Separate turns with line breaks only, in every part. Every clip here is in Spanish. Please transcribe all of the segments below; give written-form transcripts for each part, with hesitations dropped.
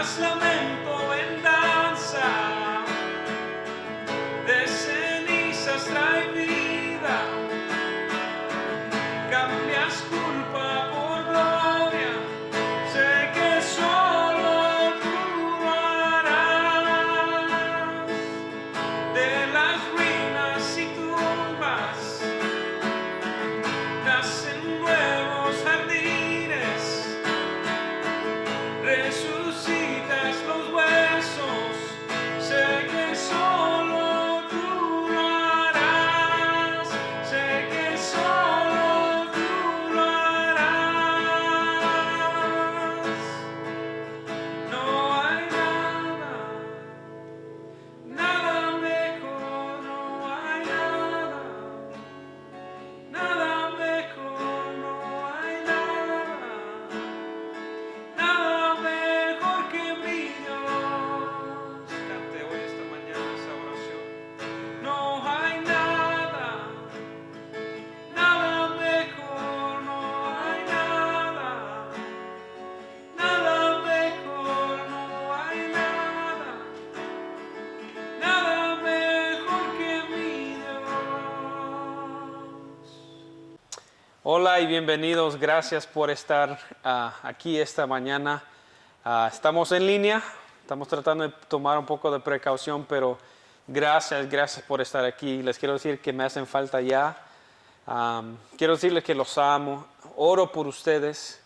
Cambias lamento en danza, de cenizas trae vida. Cambias culpa por gloria, sé que solo tú lo harás. De las ruinas y tumbas nacen nuevos jardines, resucitas los huesos, sé que solo tú lo harás, sé que solo tú lo harás. No hay nada mejor, no hay nada mejor, no hay nada mejor que mi Dios. Cante hoy esta mañana esa oración. No hay nada mejor, no hay nada mejor, no hay nada mejor que mi Dios. Hola y bienvenidos, gracias por estar aquí esta mañana. Estamos en línea, estamos tratando de tomar un poco de precaución, pero gracias por estar aquí. Les quiero decir que me hacen falta ya. Quiero decirles que los amo, oro por ustedes,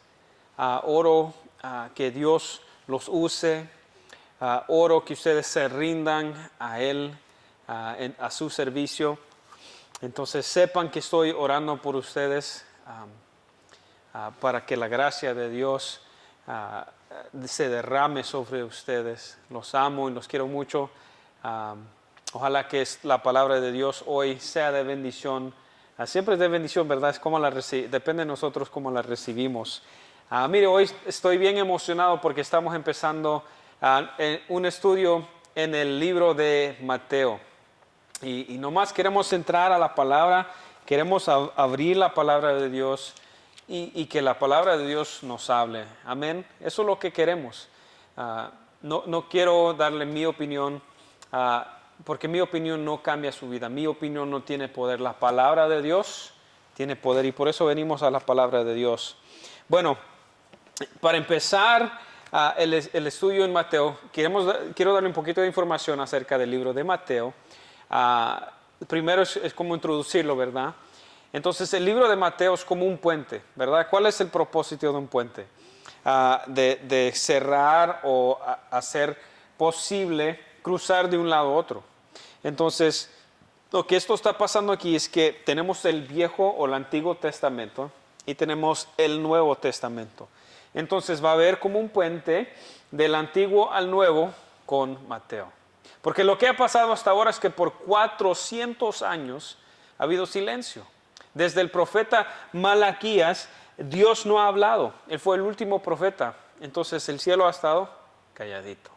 oro que Dios los use, oro que ustedes se rindan a Él, a su servicio. Entonces sepan que estoy orando por ustedes para que la gracia de Dios se derrame sobre ustedes. Los amo y los quiero mucho. Ojalá que la palabra de Dios hoy sea de bendición. Siempre es de bendición, ¿verdad? Es como depende de nosotros cómo la recibimos. Mire, hoy estoy bien emocionado porque estamos empezando un estudio en el libro de Mateo. Y nomás queremos entrar a la palabra, queremos abrir la palabra de Dios y que la palabra de Dios nos hable. Amén. Eso es lo que queremos. No quiero darle mi opinión, porque mi opinión no cambia su vida. Mi opinión no tiene poder. La palabra de Dios tiene poder y por eso venimos a la palabra de Dios. Bueno, para empezar el estudio en Mateo, quiero darle un poquito de información acerca del libro de Mateo. Primero es como introducirlo, ¿verdad? Entonces el libro de Mateo es como un puente, ¿verdad? ¿Cuál es el propósito de un puente? De cerrar o hacer posible cruzar de un lado a otro. Entonces, lo que esto está pasando aquí es que tenemos el Viejo o el Antiguo Testamento y tenemos el Nuevo Testamento. Entonces va a haber como un puente del Antiguo al Nuevo con Mateo. Porque lo que ha pasado hasta ahora es que por 400 años ha habido silencio. Desde el profeta Malaquías, Dios no ha hablado. Él fue el último profeta. Entonces el cielo ha estado calladito.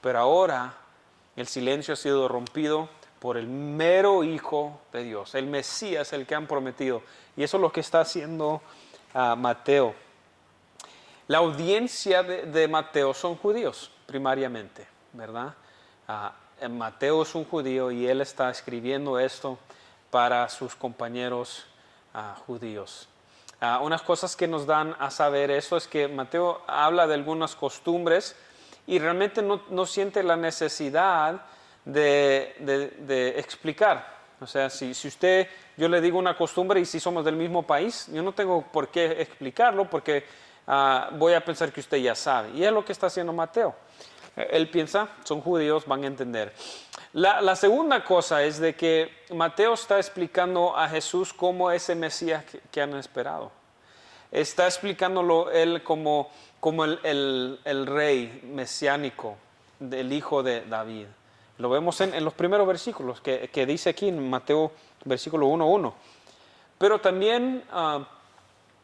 Pero ahora el silencio ha sido rompido por el mero Hijo de Dios, el Mesías, el que han prometido. Y eso es lo que está haciendo Mateo. La audiencia de Mateo son judíos, primariamente, ¿verdad? Mateo es un judío y él está escribiendo esto para sus compañeros judíos. Unas cosas que nos dan a saber eso es que Mateo habla de algunas costumbres y realmente no siente la necesidad de explicar. O sea, si yo le digo una costumbre y si somos del mismo país, yo no tengo por qué explicarlo porque voy a pensar que usted ya sabe. Y es lo que está haciendo Mateo. Él piensa, son judíos, van a entender. La segunda cosa es de que Mateo está explicando a Jesús como ese Mesías que han esperado. Está explicándolo él como el rey mesiánico, el hijo de David. Lo vemos en los primeros versículos que dice aquí en Mateo versículo 1:1. Pero también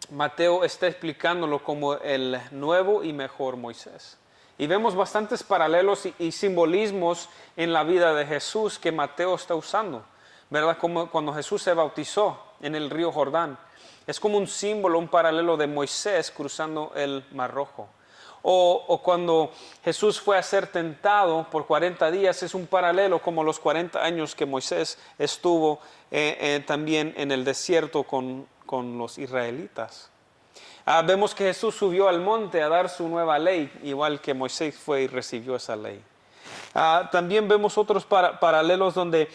Mateo está explicándolo como el nuevo y mejor Moisés. Y vemos bastantes paralelos y simbolismos en la vida de Jesús que Mateo está usando, ¿verdad? Como cuando Jesús se bautizó en el río Jordán. Es como un símbolo, un paralelo de Moisés cruzando el Mar Rojo. O cuando Jesús fue a ser tentado por 40 días, es un paralelo como los 40 años que Moisés estuvo también en el desierto con los israelitas. Vemos que Jesús subió al monte a dar su nueva ley, igual que Moisés fue y recibió esa ley. También vemos otros paralelos donde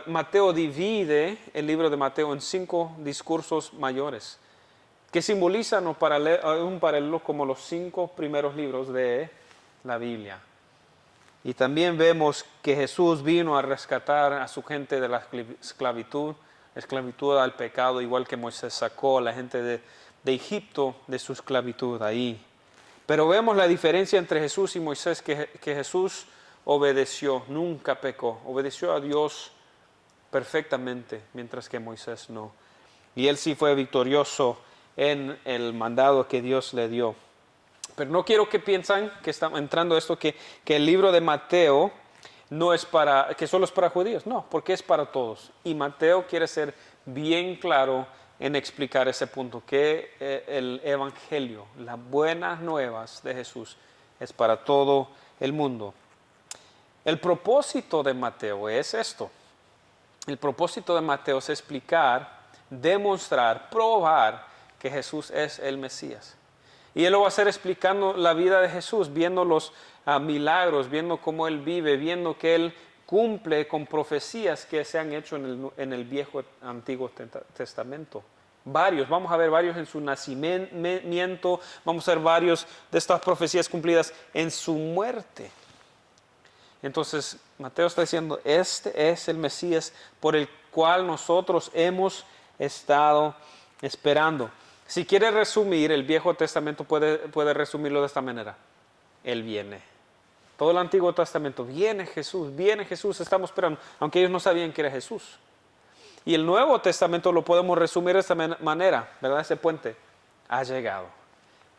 Mateo divide el libro de Mateo en 5 discursos mayores, que simbolizan un paralelo como los 5 primeros libros de la Biblia. Y también vemos que Jesús vino a rescatar a su gente de la esclavitud al pecado, igual que Moisés sacó a la gente de Egipto de su esclavitud ahí. Pero vemos la diferencia entre Jesús y Moisés, que Jesús obedeció, nunca pecó, obedeció a Dios perfectamente, mientras que Moisés no. Y él sí fue victorioso en el mandado que Dios le dio. Pero no quiero que piensen que está entrando esto, que el libro de Mateo no es que solo es para judíos. No, porque es para todos. Y Mateo quiere ser bien claro en explicar ese punto, que el evangelio, las buenas nuevas de Jesús, es para todo el mundo. El propósito de Mateo es esto. El propósito de Mateo es explicar, demostrar, probar que Jesús es el Mesías. Y él lo va a hacer explicando la vida de Jesús, viendo los milagros, viendo cómo él vive, viendo que él cumple con profecías que se han hecho en el viejo Antiguo Testamento. Vamos a ver varios en su nacimiento, vamos a ver varios de estas profecías cumplidas en su muerte. Entonces Mateo está diciendo, este es el Mesías por el cual nosotros hemos estado esperando. Si quiere resumir el Viejo Testamento, puede resumirlo de esta manera. Él viene. Todo el Antiguo Testamento, viene Jesús, estamos esperando, aunque ellos no sabían que era Jesús. Y el Nuevo Testamento lo podemos resumir de esta manera, ¿verdad? Ese puente ha llegado.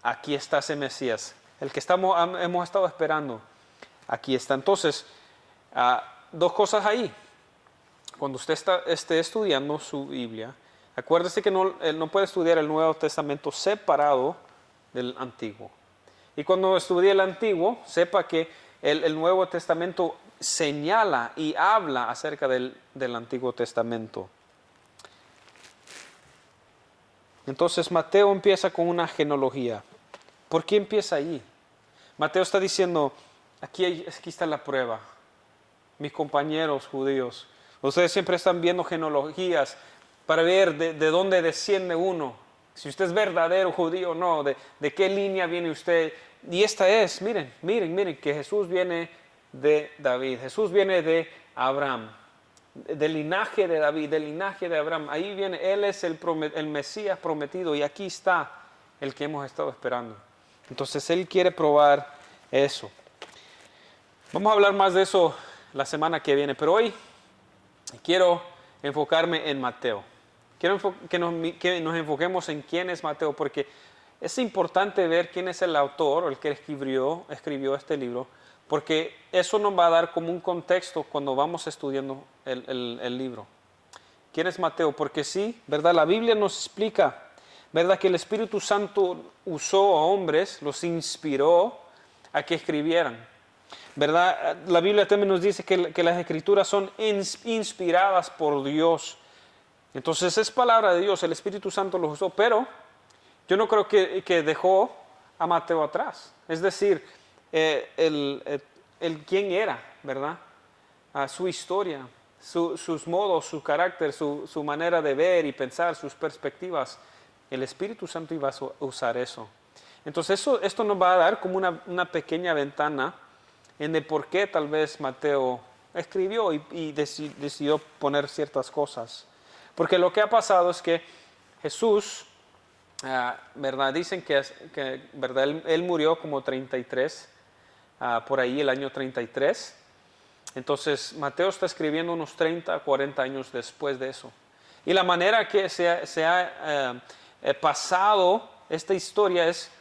Aquí está ese Mesías, el que hemos estado esperando. Aquí está. Entonces, 2 cosas ahí. Cuando usted esté estudiando su Biblia, acuérdese que no puede estudiar el Nuevo Testamento separado del Antiguo. Y cuando estudie el Antiguo, sepa que el Nuevo Testamento señala y habla acerca del Antiguo Testamento. Entonces Mateo empieza con una genealogía. ¿Por qué empieza allí? Mateo está diciendo, aquí está la prueba. Mis compañeros judíos, ustedes siempre están viendo genealogías para ver de dónde desciende uno. Si usted es verdadero judío o no, de qué línea viene usted. Y esta es, miren, que Jesús viene de David. Jesús viene de Abraham, del linaje de David, del linaje de Abraham. Ahí viene, Él es el Mesías prometido y aquí está el que hemos estado esperando. Entonces Él quiere probar eso. Vamos a hablar más de eso la semana que viene, pero hoy quiero enfocarme en Mateo. Quiero que nos enfoquemos en quién es Mateo, porque es importante ver quién es el autor o el que escribió este libro, porque eso nos va a dar como un contexto cuando vamos estudiando el libro. ¿Quién es Mateo? Porque sí, ¿verdad? La Biblia nos explica, ¿verdad? Que el Espíritu Santo usó a hombres, los inspiró a que escribieran, ¿verdad? La Biblia también nos dice que las Escrituras son inspiradas por Dios. Entonces es palabra de Dios, el Espíritu Santo los usó, pero yo no creo que dejó a Mateo atrás. Es decir, quién era, ¿verdad? Su historia, sus modos, su carácter, su manera de ver y pensar, sus perspectivas. El Espíritu Santo iba a usar eso. Entonces esto nos va a dar como una pequeña ventana en el por qué tal vez Mateo escribió y decidió poner ciertas cosas. Porque lo que ha pasado es que Jesús, ¿verdad? Dicen que ¿verdad? Él murió como 33, por ahí el año 33. Entonces Mateo está escribiendo unos 30, 40 años después de eso. Y la manera que se ha pasado esta historia es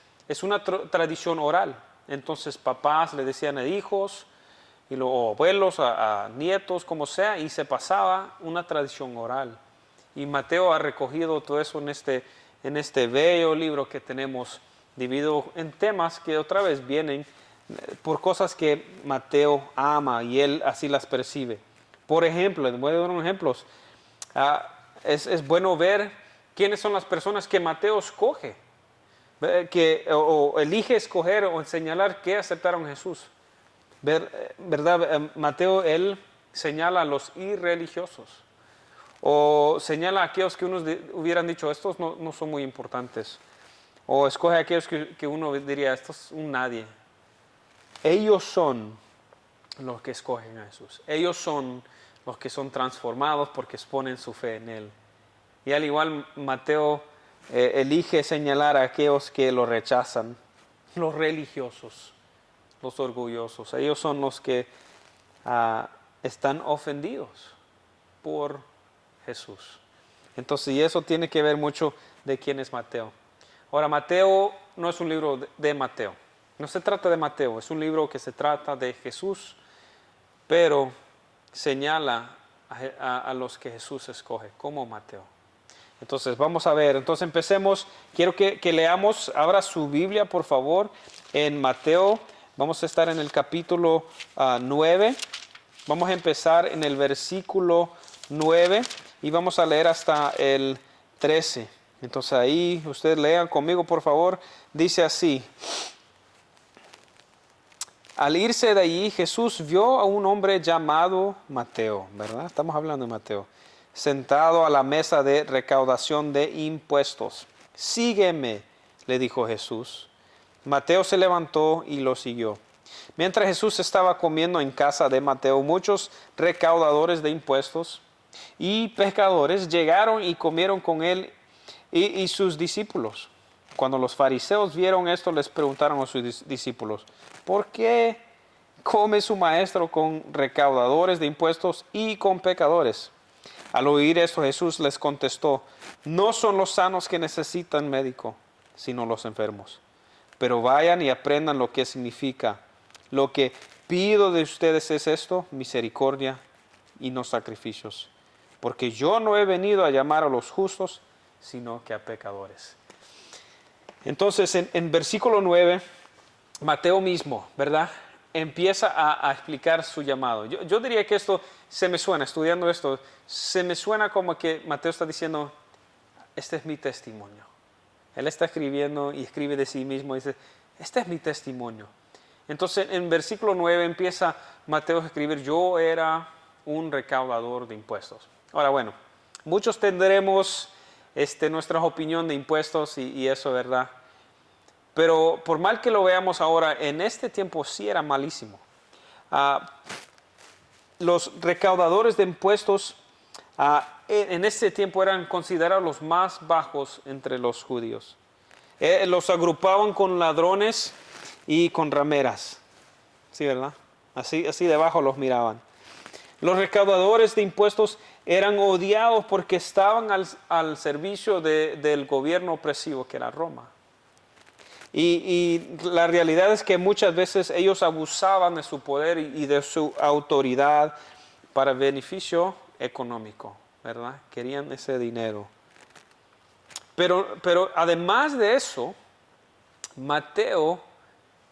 una tradición oral. Entonces papás le decían a hijos, y luego abuelos a nietos, como sea, y se pasaba una tradición oral. Y Mateo ha recogido todo eso en este bello libro que tenemos dividido en temas que otra vez vienen por cosas que Mateo ama y él así las percibe. Por ejemplo, les voy a dar unos ejemplos. Es bueno ver quiénes son las personas que Mateo escoge, o elige escoger o señalar que aceptaron a Jesús. ¿Verdad? Mateo, él señala a los irreligiosos o señala a aquellos que unos hubieran dicho, estos no son muy importantes, o escoge a aquellos que uno diría, esto es un nadie. Ellos son los que escogen a Jesús. Ellos son los que son transformados porque exponen su fe en Él. Y al igual Mateo elige señalar a aquellos que lo rechazan, los religiosos, los orgullosos. Ellos son los que están ofendidos por Jesús. Entonces, y eso tiene que ver mucho de quién es Mateo. Ahora, Mateo no es un libro de Mateo. No se trata de Mateo, es un libro que se trata de Jesús, pero señala a los que Jesús escoge, como Mateo. Entonces, vamos a ver. Entonces, empecemos. Quiero que leamos. Abra su Biblia, por favor, en Mateo. Vamos a estar en el capítulo 9. Vamos a empezar en el versículo 9 y vamos a leer hasta el 13. Entonces, ahí ustedes lean conmigo, por favor. Dice así. Al irse de allí, Jesús vio a un hombre llamado Mateo, ¿verdad? Estamos hablando de Mateo, sentado a la mesa de recaudación de impuestos. Sígueme, le dijo Jesús. Mateo se levantó y lo siguió. Mientras Jesús estaba comiendo en casa de Mateo, muchos recaudadores de impuestos y pescadores llegaron y comieron con él y sus discípulos. Cuando los fariseos vieron esto, les preguntaron a sus discípulos, ¿por qué come su maestro con recaudadores de impuestos y con pecadores? Al oír esto, Jesús les contestó, no son los sanos que necesitan médico, sino los enfermos. Pero vayan y aprendan lo que significa. Lo que pido de ustedes es esto, misericordia y no sacrificios. Porque yo no he venido a llamar a los justos, sino que a pecadores. Entonces, en versículo 9, Mateo mismo, ¿verdad? Empieza a explicar su llamado. Yo diría que esto se me suena, estudiando esto, se me suena como que Mateo está diciendo, este es mi testimonio. Él está escribiendo y escribe de sí mismo y dice, este es mi testimonio. Entonces, en versículo 9 empieza Mateo a escribir, yo era un recaudador de impuestos. Ahora, bueno, muchos tendremos nuestra opinión de impuestos y eso, ¿verdad? Pero por mal que lo veamos ahora, en este tiempo sí era malísimo. Los recaudadores de impuestos en este tiempo eran considerados los más bajos entre los judíos. Los agrupaban con ladrones y con rameras. Sí, ¿verdad? Así debajo los miraban. Los recaudadores de impuestos eran odiados porque estaban al servicio del gobierno opresivo que era Roma. Y la realidad es que muchas veces ellos abusaban de su poder y de su autoridad para beneficio económico, ¿verdad? Querían ese dinero. Pero además de eso, Mateo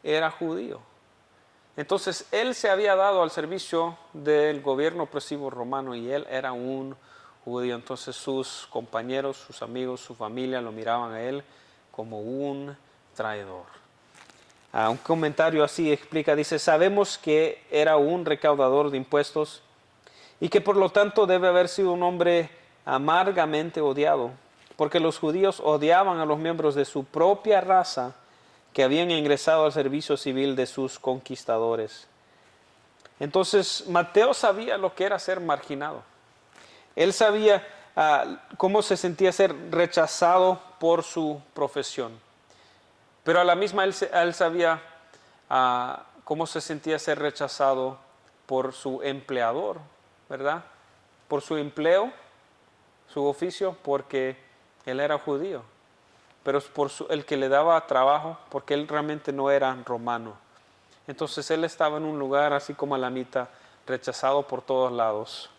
era judío. Entonces, él se había dado al servicio del gobierno opresivo romano y él era un judío. Entonces, sus compañeros, sus amigos, su familia lo miraban a él como un traidor. Un comentario así explica, dice, sabemos que era un recaudador de impuestos y que por lo tanto debe haber sido un hombre amargamente odiado, porque los judíos odiaban a los miembros de su propia raza que habían ingresado al servicio civil de sus conquistadores. Entonces, Mateo sabía lo que era ser marginado. Él sabía cómo se sentía ser rechazado por su profesión. Pero a la misma él sabía cómo se sentía ser rechazado por su empleador, ¿verdad? Por su empleo, su oficio, porque él era judío. Pero por el que le daba trabajo, porque él realmente no era romano. Entonces él estaba en un lugar así como a la mitad, rechazado por todos lados.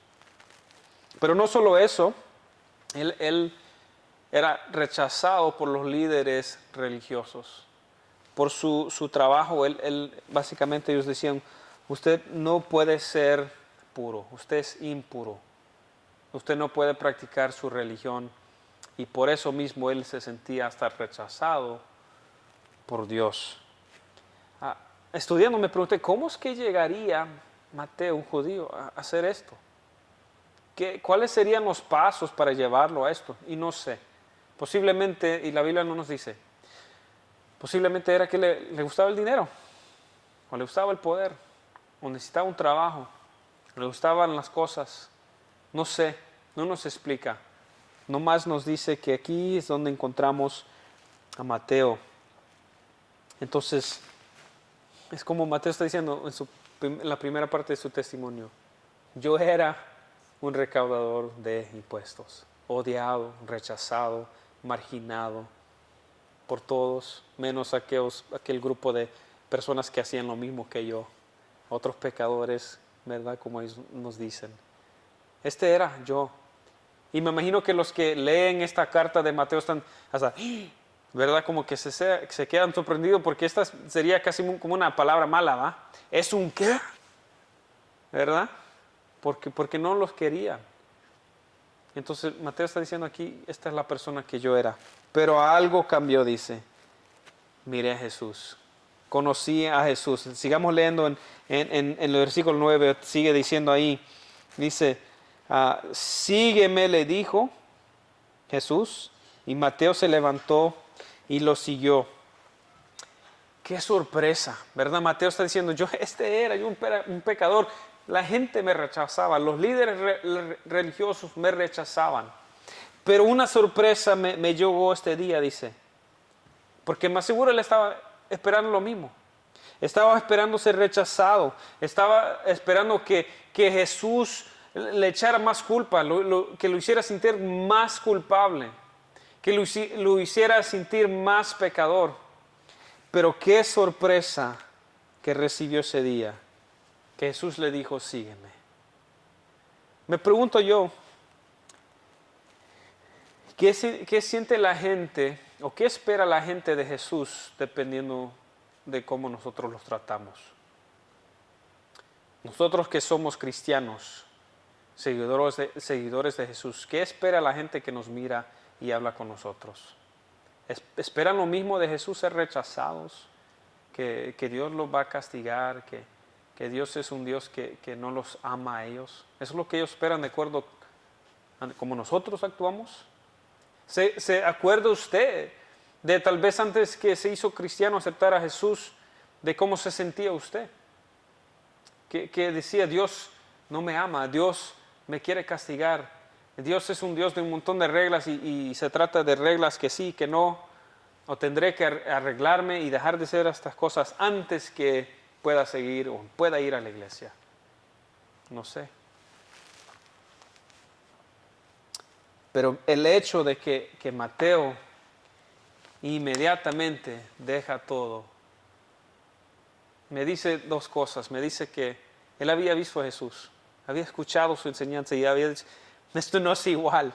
Pero no solo eso, él era rechazado por los líderes religiosos. por su trabajo, básicamente ellos decían, usted no puede ser puro, usted es impuro, usted no puede practicar su religión, y por eso mismo él se sentía hasta rechazado por Dios. Estudiando me pregunté, ¿cómo es que llegaría Mateo, un judío, a hacer esto? ¿Cuáles serían los pasos para llevarlo a esto? Y no sé. Posiblemente, y la Biblia no nos dice, posiblemente era que le gustaba el dinero, o le gustaba el poder, o necesitaba un trabajo, o le gustaban las cosas. No sé, no nos explica. Nomás nos dice que aquí es donde encontramos a Mateo. Entonces, es como Mateo está diciendo en la primera parte de su testimonio. Yo era un recaudador de impuestos, odiado, rechazado, marginado por todos, menos aquel grupo de personas que hacían lo mismo que yo, otros pecadores, ¿verdad? Como ellos nos dicen. Este era yo. Y me imagino que los que leen esta carta de Mateo están hasta, ¿verdad? Como que se quedan sorprendidos porque esta sería casi como una palabra mala, ¿va? ¿Es un qué? ¿Verdad? Porque no los querían. Entonces Mateo está diciendo aquí, esta es la persona que yo era. Pero algo cambió, dice. Miré a Jesús. Conocí a Jesús. Sigamos leyendo en el versículo 9, sigue diciendo ahí, dice, sígueme, le dijo Jesús, y Mateo se levantó y lo siguió. Qué sorpresa, ¿verdad? Mateo está diciendo, yo un pecador. La gente me rechazaba, los líderes religiosos me rechazaban. Pero una sorpresa me llegó este día, dice. Porque más seguro él estaba esperando lo mismo. Estaba esperando ser rechazado. Estaba esperando que Jesús le echara más culpa, que lo hiciera sentir más culpable, que lo hiciera sentir más pecador. Pero qué sorpresa que recibió ese día, que Jesús le dijo, sígueme. Me pregunto yo, ¿qué siente la gente o qué espera la gente de Jesús dependiendo de cómo nosotros los tratamos? Nosotros que somos cristianos, seguidores de Jesús, ¿qué espera la gente que nos mira y habla con nosotros? ¿Esperan lo mismo de Jesús, ser rechazados? ¿Que Dios los va a castigar? ¿Que Dios es un Dios que no los ama a ellos? ¿Eso es lo que ellos esperan de acuerdo a como nosotros actuamos? ¿Se acuerda usted de tal vez antes que se hizo cristiano aceptar a Jesús, de cómo se sentía usted? Que decía, Dios no me ama, Dios me quiere castigar. Dios es un Dios de un montón de reglas y se trata de reglas que sí, que no, o tendré que arreglarme y dejar de hacer estas cosas antes que pueda seguir o pueda ir a la iglesia. No sé. Pero el hecho de que Mateo inmediatamente deja todo, me dice dos cosas. Me dice que él había visto a Jesús, había escuchado su enseñanza y había dicho, esto no es igual,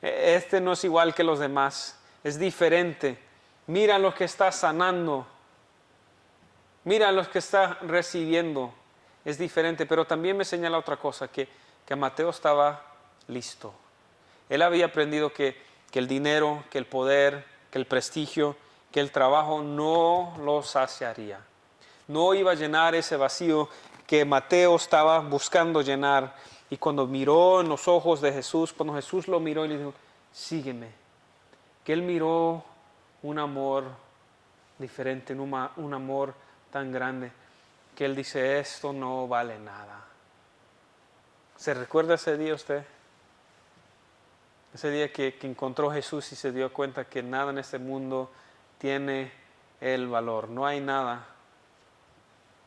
este no es igual que los demás, es diferente. Mira lo que está sanando, mira lo que está recibiendo, es diferente. Pero también me señala otra cosa, que Mateo estaba listo. Él había aprendido que el dinero, que el poder, que el prestigio, que el trabajo no lo saciaría. No iba a llenar ese vacío que Mateo estaba buscando llenar. Y cuando miró en los ojos de Jesús, cuando Jesús lo miró y le dijo, sígueme, que él miró un amor diferente, un amor tan grande, que él dice, esto no vale nada. ¿Se recuerda ese día usted? Ese día que encontró a Jesús y se dio cuenta que nada en este mundo tiene el valor. No hay nada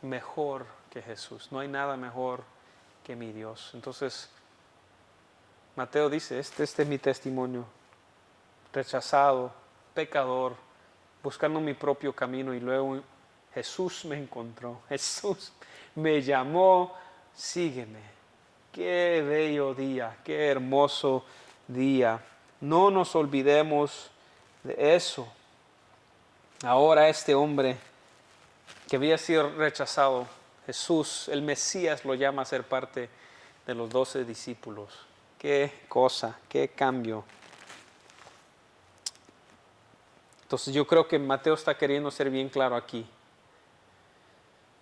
mejor que Jesús. No hay nada mejor que mi Dios. Entonces, Mateo dice, este es mi testimonio. Rechazado, pecador, buscando mi propio camino, y luego Jesús me encontró. Jesús me llamó, sígueme. Qué bello día, qué hermoso día. No nos olvidemos de eso. Ahora este hombre que había sido rechazado, Jesús, el Mesías, lo llama a ser parte de los 12 discípulos. Qué cosa, qué cambio. Entonces yo creo que Mateo está queriendo ser bien claro aquí.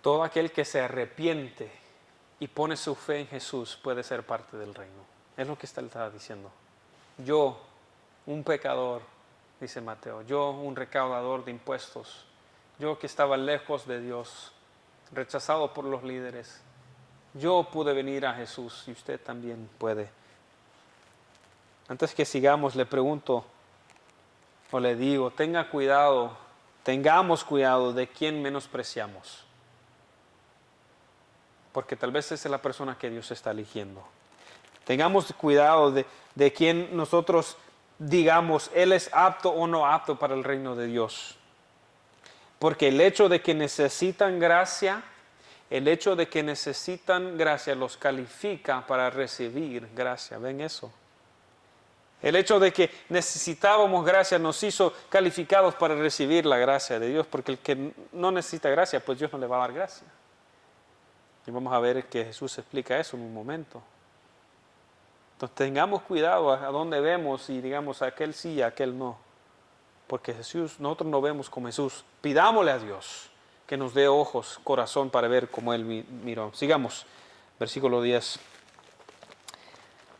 Todo aquel que se arrepiente y pone su fe en Jesús puede ser parte del reino. Es lo que está diciendo. Yo, un pecador, dice Mateo, yo, un recaudador de impuestos, yo que estaba lejos de Dios, rechazado por los líderes, yo pude venir a Jesús y usted también puede. Antes que sigamos, le pregunto o le digo, tengamos cuidado de quién menospreciamos. Porque tal vez esa es la persona que Dios está eligiendo. Tengamos cuidado de quién nosotros digamos, Él es apto o no apto para el reino de Dios. Porque el hecho de que necesitan gracia, los califica para recibir gracia. ¿Ven eso? El hecho de que necesitábamos gracia nos hizo calificados para recibir la gracia de Dios, porque el que no necesita gracia, pues Dios no le va a dar gracia. Y vamos a ver que Jesús explica eso en un momento. Entonces tengamos cuidado a dónde vemos y digamos aquel sí y aquel no. Porque Jesús, nosotros no vemos como Jesús. Pidámosle a Dios que nos dé ojos, corazón para ver como Él miró. Sigamos, versículo 10.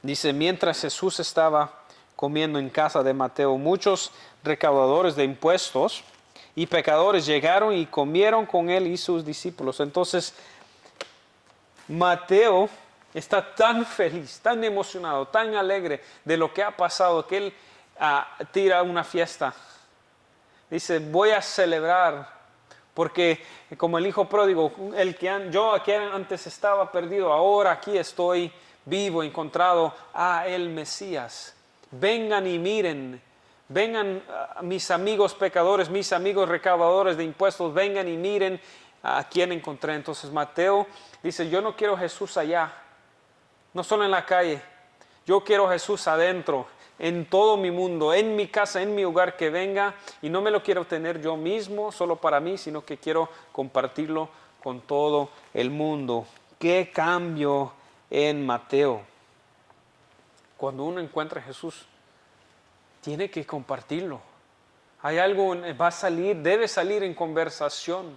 Dice, mientras Jesús estaba comiendo en casa de Mateo, muchos recaudadores de impuestos y pecadores llegaron y comieron con Él y sus discípulos. Entonces, Mateo está tan feliz, tan emocionado, tan alegre de lo que ha pasado que él tira una fiesta. Dice, voy a celebrar porque como el hijo pródigo, yo aquí antes estaba perdido, ahora aquí estoy vivo, encontrado a el Mesías. Vengan y miren, vengan mis amigos pecadores, mis amigos recaudadores de impuestos, vengan y miren a quién encontré. Entonces Mateo dice, yo no quiero Jesús allá, no solo en la calle, yo quiero Jesús adentro, en todo mi mundo, en mi casa, en mi hogar, que venga, y no me lo quiero tener yo mismo, solo para mí, sino que quiero compartirlo con todo el mundo. ¡Qué cambio en Mateo! Cuando uno encuentra a Jesús, tiene que compartirlo. Hay algo, debe salir en conversación.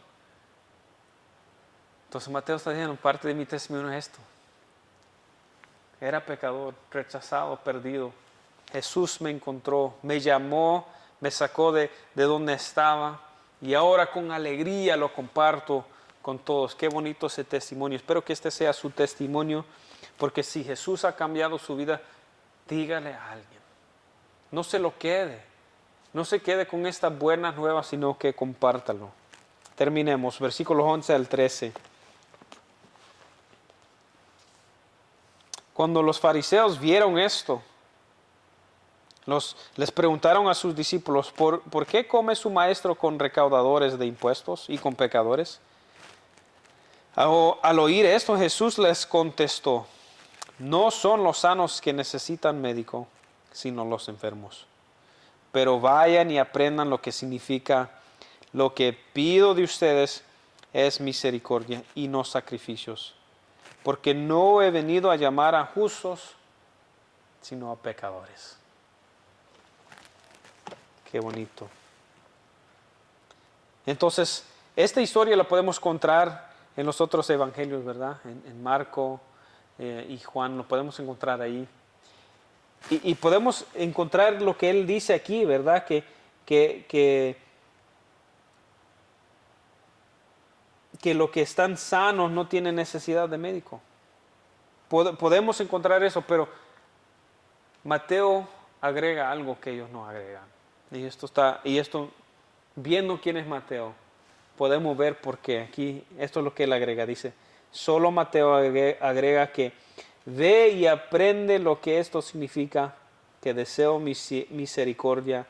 Entonces Mateo está diciendo, parte de mi testimonio es esto. Era pecador, rechazado, perdido. Jesús me encontró, me llamó, me sacó de donde estaba y ahora con alegría lo comparto con todos. Qué bonito ese testimonio. Espero que este sea su testimonio, porque si Jesús ha cambiado su vida, dígale a alguien. No se lo quede. No se quede con estas buenas nuevas, sino que compártalo. Terminemos, versículos 11 al 13. Cuando los fariseos vieron esto, les preguntaron a sus discípulos, ¿por qué come su maestro con recaudadores de impuestos y con pecadores? Al oír esto, Jesús les contestó, no son los sanos que necesitan médico, sino los enfermos. Pero vayan y aprendan lo que significa, lo que pido de ustedes es misericordia y no sacrificios. Porque no he venido a llamar a justos, sino a pecadores. Qué bonito. Entonces, esta historia la podemos encontrar en los otros evangelios, ¿verdad? En Marco y Juan, lo podemos encontrar ahí. Y podemos encontrar lo que él dice aquí, ¿verdad? Que lo que están sanos no tienen necesidad de médico. Podemos encontrar eso, pero Mateo agrega algo que ellos no agregan. Y esto, viendo quién es Mateo, podemos ver por qué. Aquí, esto es lo que él agrega. Dice, solo Mateo agrega que ve y aprende lo que esto significa, que deseo misericordia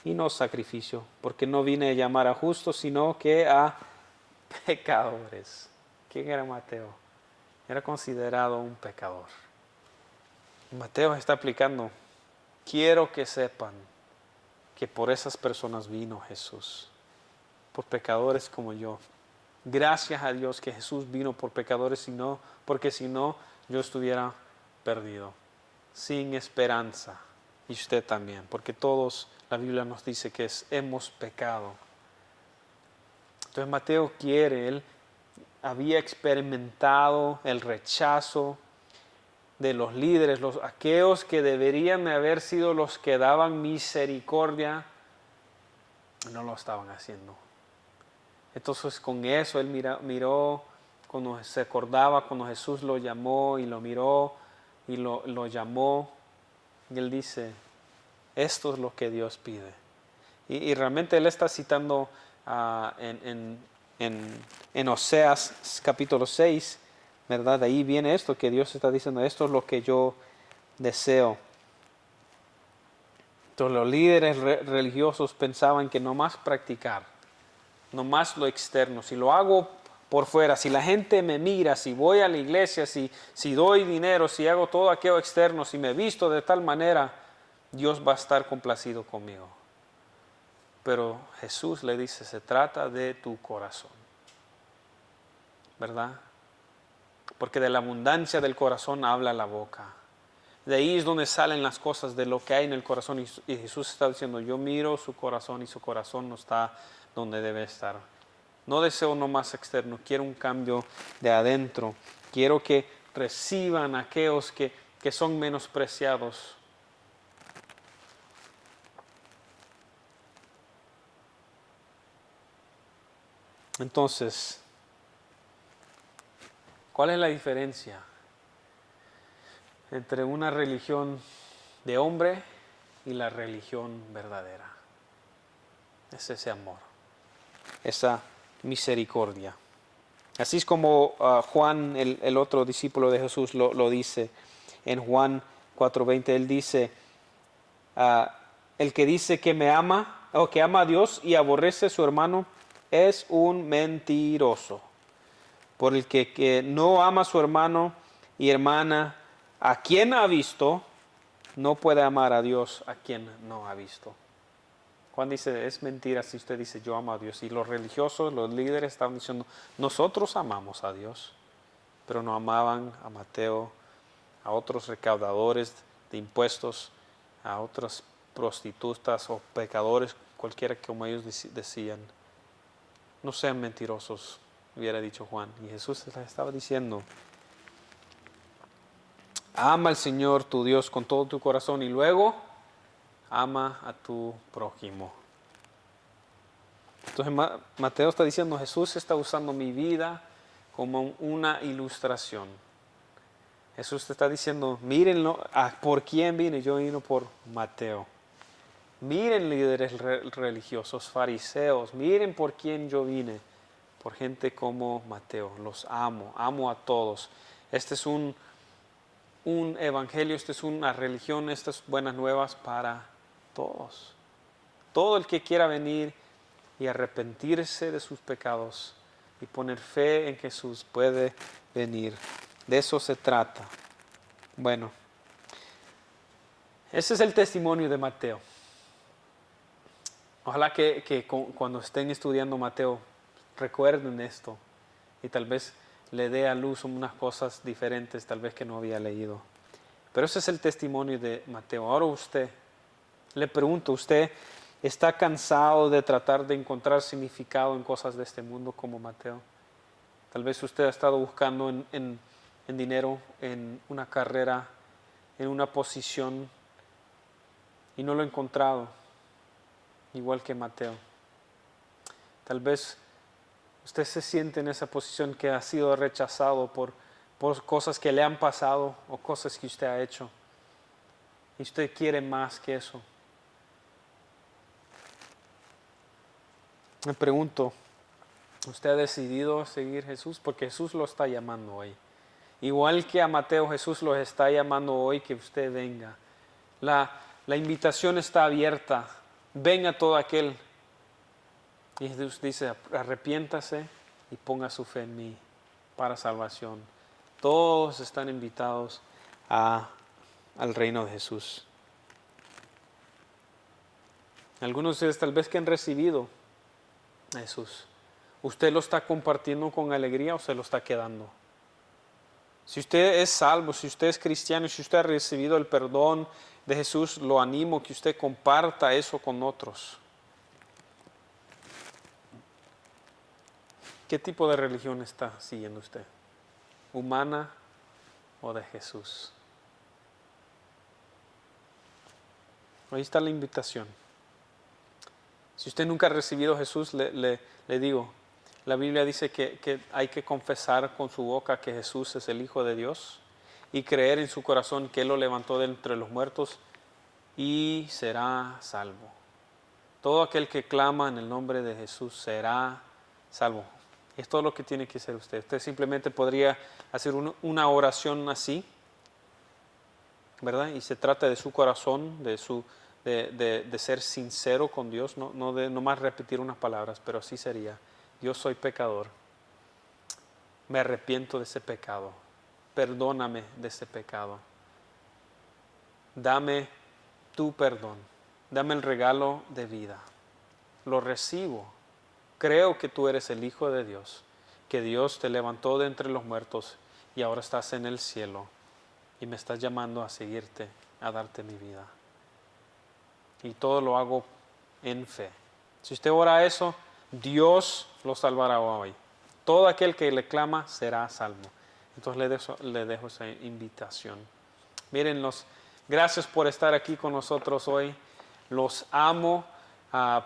y no sacrificio, porque no vine a llamar a justos, sino que a pecadores. ¿Quién era Mateo? Era considerado un pecador. Mateo está aplicando, quiero que sepan que por esas personas vino Jesús. por pecadores como yo. Gracias a Dios que Jesús vino por pecadores, porque si no, yo estuviera perdido, sin esperanza. Y usted también, porque todos, la Biblia nos dice que hemos pecado. Entonces Mateo él había experimentado el rechazo de los líderes, aquellos que deberían haber sido los que daban misericordia, no lo estaban haciendo. Entonces con eso él miró cuando se acordaba, cuando Jesús lo llamó y lo miró y lo llamó, y él dice, esto es lo que Dios pide. Y realmente él está citando en Oseas capítulo 6, ¿verdad? De ahí viene esto, que Dios está diciendo, esto es lo que yo deseo. Entonces los líderes religiosos pensaban que nomás practicar, nomás lo externo, si lo hago por fuera, si la gente me mira, si voy a la iglesia, si doy dinero, si hago todo aquello externo, si me visto de tal manera, Dios va a estar complacido conmigo. Pero Jesús le dice, se trata de tu corazón, ¿verdad? Porque de la abundancia del corazón habla la boca. De ahí es donde salen las cosas, de lo que hay en el corazón. Y Jesús está diciendo, yo miro su corazón y su corazón no está donde debe estar. No deseo nomás externo, quiero un cambio de adentro. Quiero que reciban a aquellos que son menospreciados. Entonces, ¿cuál es la diferencia entre una religión de hombre y la religión verdadera? Es ese amor, esa misericordia. Así es como Juan, el otro discípulo de Jesús, lo dice en Juan 4:20. Él dice, el que dice que me ama, o que ama a Dios y aborrece a su hermano, es un mentiroso. Por el que no ama a su hermano y hermana, a quien ha visto, no puede amar a Dios a quien no ha visto. Juan dice, es mentira si usted dice yo amo a Dios. Y los religiosos, los líderes estaban diciendo, nosotros amamos a Dios, pero no amaban a Mateo, a otros recaudadores de impuestos, a otras prostitutas o pecadores, cualquiera que como ellos decían. No sean mentirosos, hubiera dicho Juan. Y Jesús les estaba diciendo, ama al Señor tu Dios con todo tu corazón y luego ama a tu prójimo. Entonces Mateo está diciendo, Jesús está usando mi vida como una ilustración. Jesús te está diciendo, mírenlo, ¿por quién vine? Yo vine por Mateo. Miren líderes religiosos, fariseos, miren por quién yo vine, por gente como Mateo. Los amo a todos. Este es un evangelio, esta es una religión, estas buenas nuevas para todos. Todo el que quiera venir y arrepentirse de sus pecados y poner fe en Jesús puede venir. De eso se trata. Bueno, ese es el testimonio de Mateo. Ojalá que cuando estén estudiando Mateo recuerden esto y tal vez le dé a luz unas cosas diferentes tal vez que no había leído. Pero ese es el testimonio de Mateo. Ahora le pregunto, ¿usted está cansado de tratar de encontrar significado en cosas de este mundo como Mateo? Tal vez usted ha estado buscando en dinero, en una carrera, en una posición y no lo ha encontrado, igual que Mateo. Tal vez usted se siente en esa posición que ha sido rechazado por cosas que le han pasado o cosas que usted ha hecho. Y usted quiere más que eso. Me pregunto, ¿usted ha decidido seguir a Jesús? Porque Jesús lo está llamando hoy. Igual que a Mateo, Jesús los está llamando hoy que usted venga. La invitación está abierta. Venga todo aquel. Y Jesús dice, arrepiéntase y ponga su fe en mí para salvación. Todos están invitados al reino de Jesús. Algunos de ustedes tal vez que han recibido a Jesús? ¿Usted lo está compartiendo con alegría o se lo está quedando? Si usted es salvo, si usted es cristiano, si usted ha recibido el perdón de Jesús, lo animo que usted comparta eso con otros. ¿Qué tipo de religión está siguiendo usted? ¿Humana o de Jesús? Ahí está la invitación. Si usted nunca ha recibido a Jesús, le digo, la Biblia dice que hay que confesar con su boca que Jesús es el Hijo de Dios y creer en su corazón que Él lo levantó de entre los muertos y será salvo. Todo aquel que clama en el nombre de Jesús será salvo. Es todo lo que tiene que hacer usted. Usted simplemente podría hacer una oración así, ¿verdad? Y se trata de su corazón, de ser sincero con Dios, no más repetir unas palabras, pero así sería: yo soy pecador, me arrepiento de ese pecado, perdóname de ese pecado, dame tu perdón, dame el regalo de vida, lo recibo, creo que tú eres el Hijo de Dios, que Dios te levantó de entre los muertos y ahora estás en el cielo y me estás llamando a seguirte, a darte mi vida. Y todo lo hago en fe. Si usted ora eso, Dios lo salvará hoy. Todo aquel que le clama será salvo. Entonces le dejo esa invitación. Mírenlos, gracias por estar aquí con nosotros hoy. Los amo.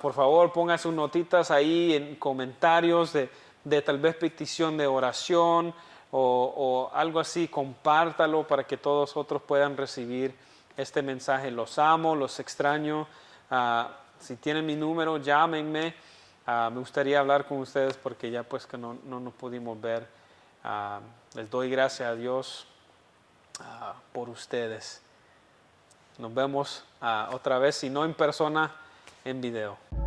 Por favor, pongan sus notitas ahí en comentarios de tal vez petición de oración o algo así. Compártalo para que todos otros puedan recibir este mensaje. Los amo, los extraño. Si tienen mi número, llámenme. Me gustaría hablar con ustedes porque ya pues que no nos pudimos ver. Les doy gracias a Dios por ustedes. Nos vemos otra vez, si no en persona, en video.